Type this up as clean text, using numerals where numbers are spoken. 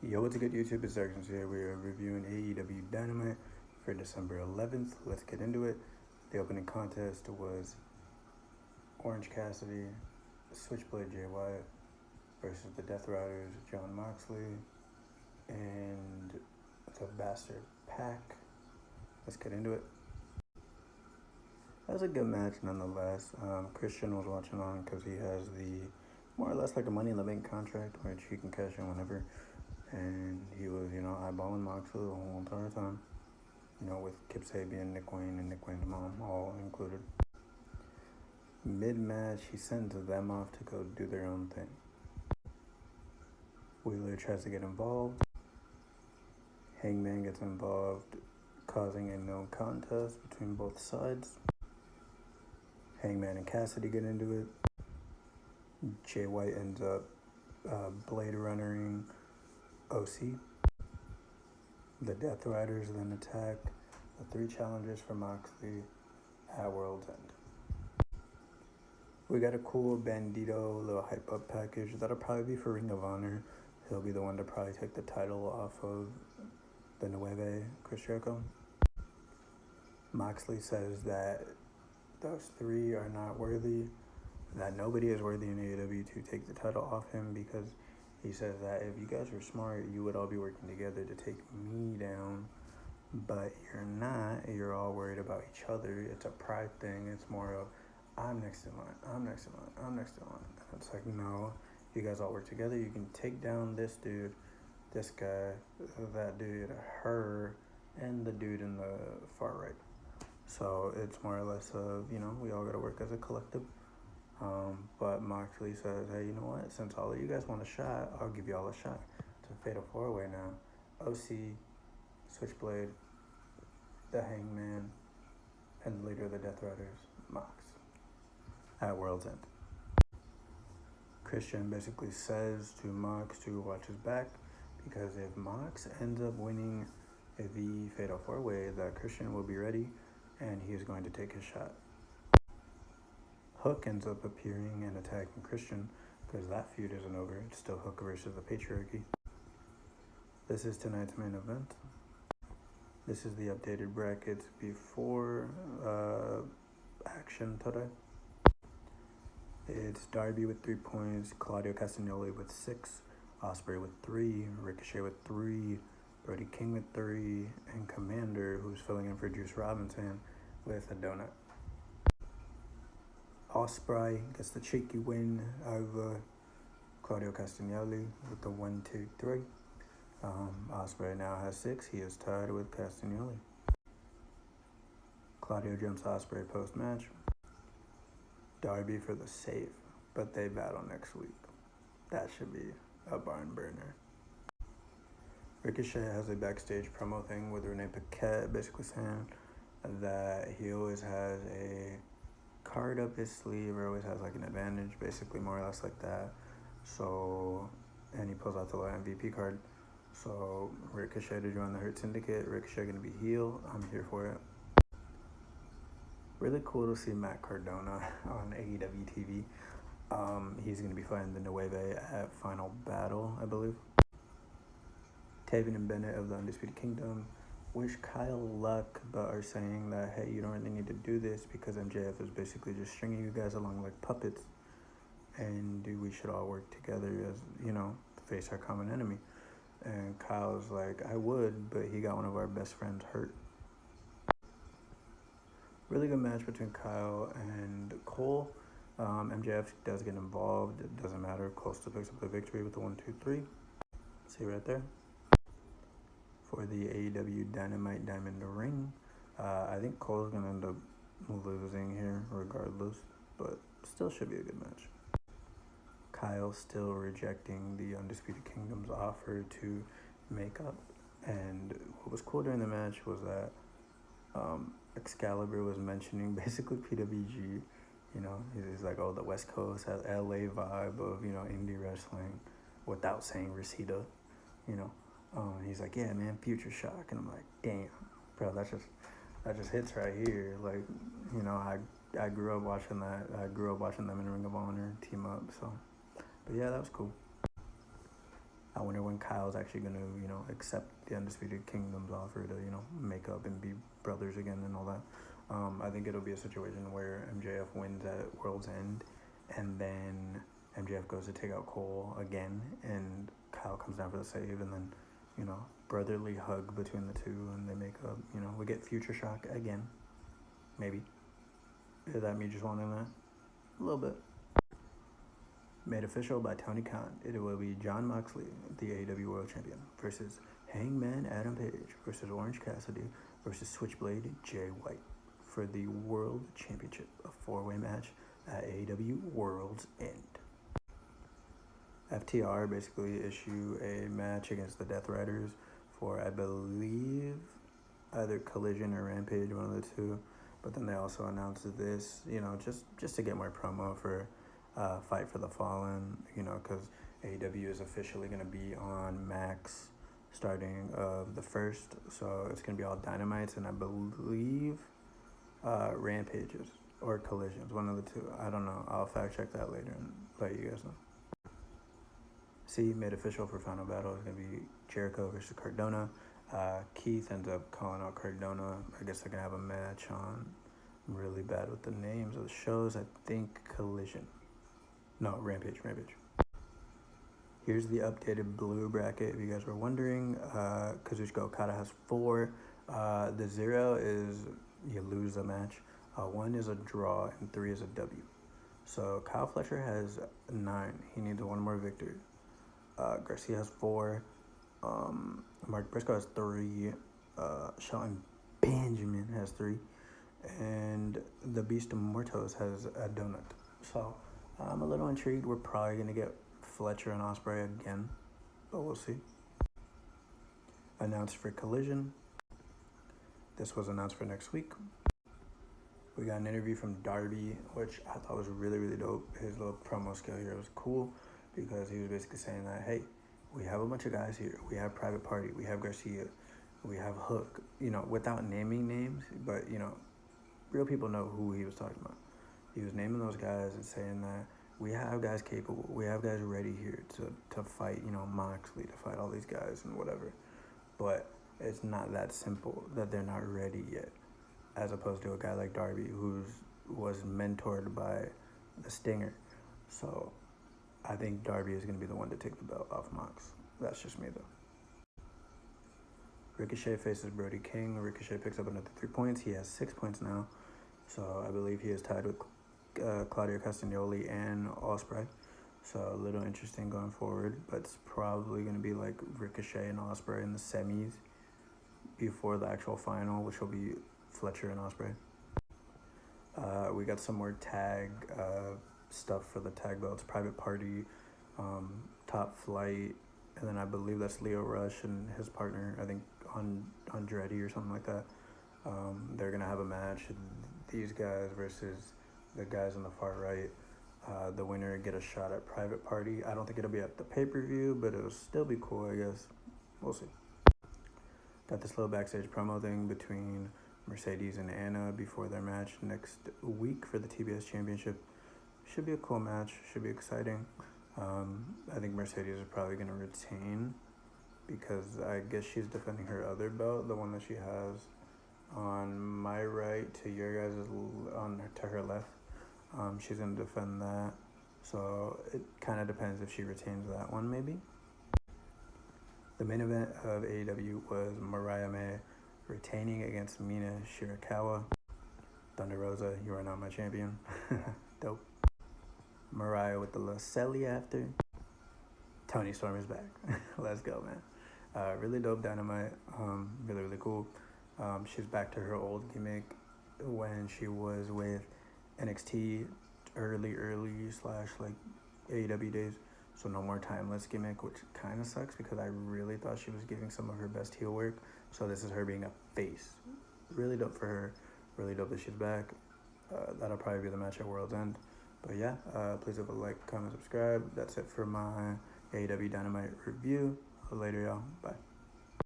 Yo, what's a good YouTube? It's Darkness here. We are reviewing AEW Dynamite for December 11th. Let's get into it. The opening contest was Orange Cassidy, Switchblade Jay Wyatt versus the Death Riders, John Moxley, and the Bastard Pack. Let's get into it. That was a good match nonetheless. Christian was watching on because he has the more or less like a Money in the Bank contract, which he can cash in whenever. And he was, eyeballing Moxley the whole entire time. With Kip Sabian, Nick Wayne, and Nick Wayne's mom all included. Mid-match, he sends them off to go do their own thing. Wheeler tries to get involved. Hangman gets involved, causing a no contest between both sides. Hangman and Cassidy get into it. Jay White ends up Blade Runnering OC. The Death Riders then attack the three challengers for Moxley at World's End. We got a cool Bandito little hype up package that'll probably be for Ring of Honor. He'll be the one to probably take the title off of the Nueve Chris Jericho. Moxley says that those three are not worthy, that nobody is worthy in AEW to take the title off him, because he says that if you guys were smart, you would all be working together to take me down, but you're not. You're all worried about each other. It's a pride thing. It's more of, I'm next in line, I'm next in line, I'm next in line. And it's like, no, you guys all work together. You can take down this dude, this guy, that dude, her, and the dude in the far right. So it's more or less of, we all got to work as a collective. But Moxley says, hey, you know what? Since all of you guys want a shot, I'll give you all a shot. It's a fatal four-way now. OC, Switchblade, the Hangman, and the leader of the Death Riders, Mox, at World's End. Christian basically says to Mox to watch his back, because if Mox ends up winning the fatal four-way, that Christian will be ready, and he is going to take his shot. Hook ends up appearing and attacking Christian, because that feud isn't over. It's still Hook versus the Patriarchy. This is tonight's main event. This is the updated brackets before action today. It's Darby with 3 points, Claudio Castagnoli with 6, Ospreay with 3, Ricochet with 3, Brody King with 3, and Commander, who's filling in for Juice Robinson, with a donut. Ospreay gets the cheeky win over Claudio Castagnoli with the 1-2-3. Ospreay now has 6. He is tied with Castagnoli. Claudio jumps Ospreay post-match. Darby for the save, but they battle next week. That should be a barn burner. Ricochet has a backstage promo thing with Renee Paquette, basically saying that he always has a card up his sleeve, or always has like an advantage, basically more or less like that. So, and he pulls out the MVP card. So Ricochet to join the Hurt Syndicate. Ricochet gonna be heel. I'm here for it. Really cool to see Matt Cardona on AEW TV. He's gonna be fighting the Nueve at Final Battle, I believe. Taven and Bennett of the Undisputed Kingdom wish Kyle luck, but are saying that, hey, you don't really need to do this because MJF is basically just stringing you guys along like puppets, and we should all work together as, to face our common enemy. And Kyle's like, I would, but he got one of our best friends hurt. Really good match between Kyle and Cole. MJF does get involved. It doesn't matter. Cole still picks up the victory with the 1-2-3. See right there. For the AEW Dynamite Diamond Ring. I think Cole's going to end up losing here regardless, but still should be a good match. Kyle still rejecting the Undisputed Kingdom's offer to make up. And what was cool during the match was that Excalibur was mentioning basically PWG. He's like, oh, the West Coast has LA vibe of, indie wrestling without saying Reseda, he's like, yeah, man, Future Shock. And I'm like, damn, bro, that just hits right here. Like, I grew up watching that. I grew up watching them in Ring of Honor team up. So, but yeah, that was cool. I wonder when Kyle's actually going to, accept the Undisputed Kingdom's offer to, make up and be brothers again and all that. I think it'll be a situation where MJF wins at World's End, and then MJF goes to take out Cole again, and Kyle comes down for the save, and then, brotherly hug between the two, and they make up. We get Future Shock again, maybe. Is that me just wanting that? A little bit. Made official by Tony Khan, it will be Jon Moxley, the AEW World Champion, versus Hangman Adam Page versus Orange Cassidy versus Switchblade Jay White for the World Championship, a four-way match at AEW World's End. FTR basically issue a match against the Death Riders for, I believe, either Collision or Rampage, one of the two. But then they also announced this, just to get more promo for Fight for the Fallen, because AEW is officially going to be on Max starting the 1st. So it's going to be all Dynamites, and I believe Rampages or Collisions, one of the two. I don't know. I'll fact check that later and let you guys know. Made official for Final Battle is going to be Jericho versus Cardona. Keith ends up calling out Cardona. I guess they're going to have a match on, I'm really bad with the names of the shows. I think Collision. No, Rampage. Here's the updated blue bracket if you guys were wondering. Kazuchika Okada has 4. The 0 is you lose a match. 1 is a draw, and 3 is a W. So Kyle Fletcher has 9. He needs 1 more victory. Garcia has 4. Mark Briscoe has 3. Shelton Benjamin has 3. And the Beast of Mortos has a donut. So I'm a little intrigued. We're probably going to get Fletcher and Ospreay again, but we'll see. Announced for Collision. This was announced for next week. We got an interview from Darby, which I thought was really, really dope. His little promo skill here was cool because he was basically saying that, hey, we have a bunch of guys here. We have Private Party. We have Garcia. We have Hook. Without naming names, but, real people know who he was talking about. He was naming those guys and saying that we have guys capable. We have guys ready here to fight, Moxley, to fight all these guys and whatever. But it's not that simple that they're not ready yet, as opposed to a guy like Darby who was mentored by the Stinger. So I think Darby is going to be the one to take the belt off Mox. That's just me, though. Ricochet faces Brody King. Ricochet picks up another 3 points. He has 6 points now. So I believe he is tied with Claudio Castagnoli and Ospreay. So a little interesting going forward. But it's probably going to be like Ricochet and Ospreay in the semis before the actual final, which will be Fletcher and Ospreay. We got some more tag stuff for the tag belts. Private Party, Top Flight, and then I believe that's Leo Rush and his partner, I think Andretti or something like that. They're going to have a match. These guys versus the guys on the far right. The winner get a shot at Private Party. I don't think it'll be at the pay-per-view, but it'll still be cool, I guess. We'll see. Got this little backstage promo thing between Mercedes and Anna before their match next week for the TBS Championship. Should be a cool match. Should be exciting. I think Mercedes is probably going to retain because I guess she's defending her other belt, the one that she has on my right to your guys' to her left. She's going to defend that. So it kind of depends if she retains that one, maybe. The main event of AEW was Mariah May retaining against Mina Shirakawa. Thunder Rosa, you are not my champion. Dope. Mariah with the Lacelli after. Tony Storm is back. Let's go, man. Really dope Dynamite. Really, really cool. She's back to her old gimmick when she was with NXT early / like AEW days. So no more timeless gimmick, which kind of sucks because I really thought she was giving some of her best heel work. So this is her being a face. Really dope for her. Really dope that she's back. That'll probably be the match at World's End. But yeah, please leave a like, comment, subscribe. That's it for my AEW Dynamite review. Later, y'all. Bye.